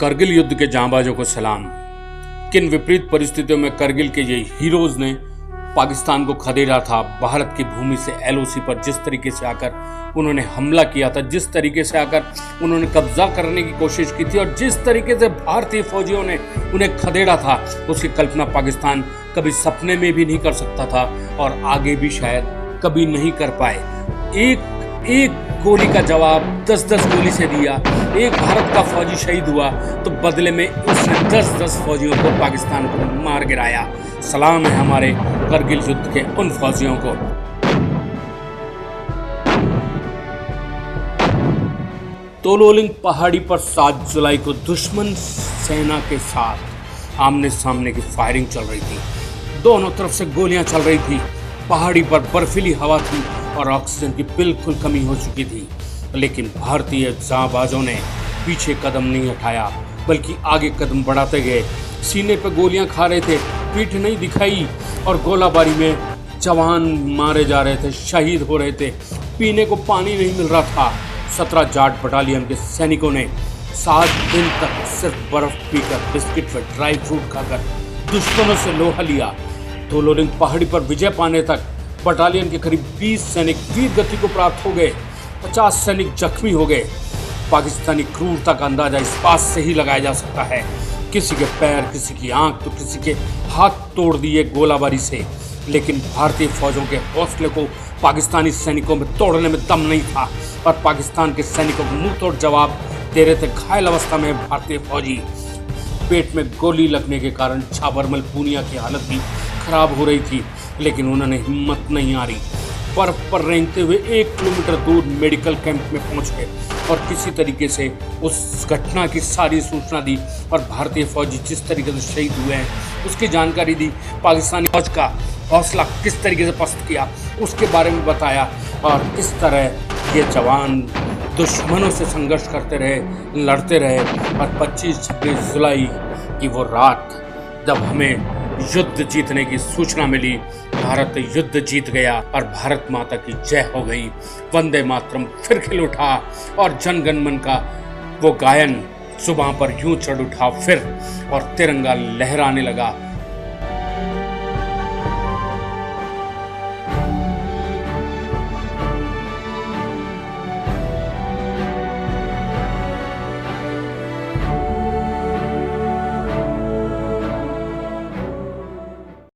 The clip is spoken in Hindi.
करगिल युद्ध के जांबाजों को सलाम। किन विपरीत परिस्थितियों में करगिल के ये हीरोज ने पाकिस्तान को खदेड़ा था। भारत की भूमि से एलओसी पर जिस तरीके से आकर उन्होंने हमला किया था, जिस तरीके से आकर उन्होंने कब्जा करने की कोशिश की थी और जिस तरीके से भारतीय फौजियों ने उन्हें खदेड़ा था, उसकी कल्पना पाकिस्तान कभी सपने में भी नहीं कर सकता था और आगे भी शायद कभी नहीं कर पाए। एक गोली का जवाब 10-10 गोली से दिया। एक भारत का फौजी शहीद हुआ तो बदले में उसने 10-10 फौजियों को, पाकिस्तान को मार गिराया। सलाम है हमारे करगिल युद्ध के उन फौजियों को। तोलोलिंग पहाड़ी पर 7 जुलाई को दुश्मन सेना के साथ आमने सामने की फायरिंग चल रही थी। दोनों तरफ से गोलियां चल रही थी। पहाड़ी पर बर्फीली हवा थी और ऑक्सीजन की बिल्कुल कमी हो चुकी थी, लेकिन भारतीय जांबाजों ने पीछे कदम नहीं हटाया बल्कि आगे कदम बढ़ाते गए। सीने पे गोलियां खा रहे थे, पीठ नहीं दिखाई और गोलाबारी में जवान मारे जा रहे थे, शहीद हो रहे थे। पीने को पानी नहीं मिल रहा था। 17 जाट बटालियन के सैनिकों ने 7 दिन तक सिर्फ बर्फ पीकर, बिस्किट व ड्राई फ्रूट खाकर दुश्मनों से लोहा लिया। तोलोलिंग पहाड़ी पर विजय पाने तक बटालियन के करीब 20 सैनिक वीर गति को प्राप्त हो गए, 50 सैनिक जख्मी हो गए। पाकिस्तानी क्रूरता का अंदाजा इस बात से ही लगाया जा सकता है। किसी के पैर, किसी की आंख तो किसी के हाथ तोड़ दिए गोलाबारी से, लेकिन भारतीय फौजों के हौसले को पाकिस्तानी सैनिकों में तोड़ने में दम नहीं था और पाकिस्तान के सैनिकों को मुंह तोड़ जवाब दे रहे थे। घायल अवस्था में भारतीय फौजी, पेट में गोली लगने के कारण छाबरमल पूनिया की हालत भी खराब हो रही थी, लेकिन उन्होंने हिम्मत नहीं हारी। बर्फ पर रेंगते हुए 1 किलोमीटर दूर मेडिकल कैंप में पहुंच गए और किसी तरीके से उस घटना की सारी सूचना दी और भारतीय फौजी जिस तरीके से शहीद हुए हैं उसकी जानकारी दी। पाकिस्तानी फौज का हौसला किस तरीके से पस्त किया उसके बारे में बताया और इस तरह ये जवान दुश्मनों से संघर्ष करते रहे, लड़ते रहे और 25-26 जुलाई की वो रात जब हमें युद्ध जीतने की सूचना मिली, भारत युद्ध जीत गया और भारत माता की जय हो गई। वंदे मातरम फिर खिल उठा और जन गण मन का वो गायन सुबह पर यूं चढ़ उठा फिर और तिरंगा लहराने लगा।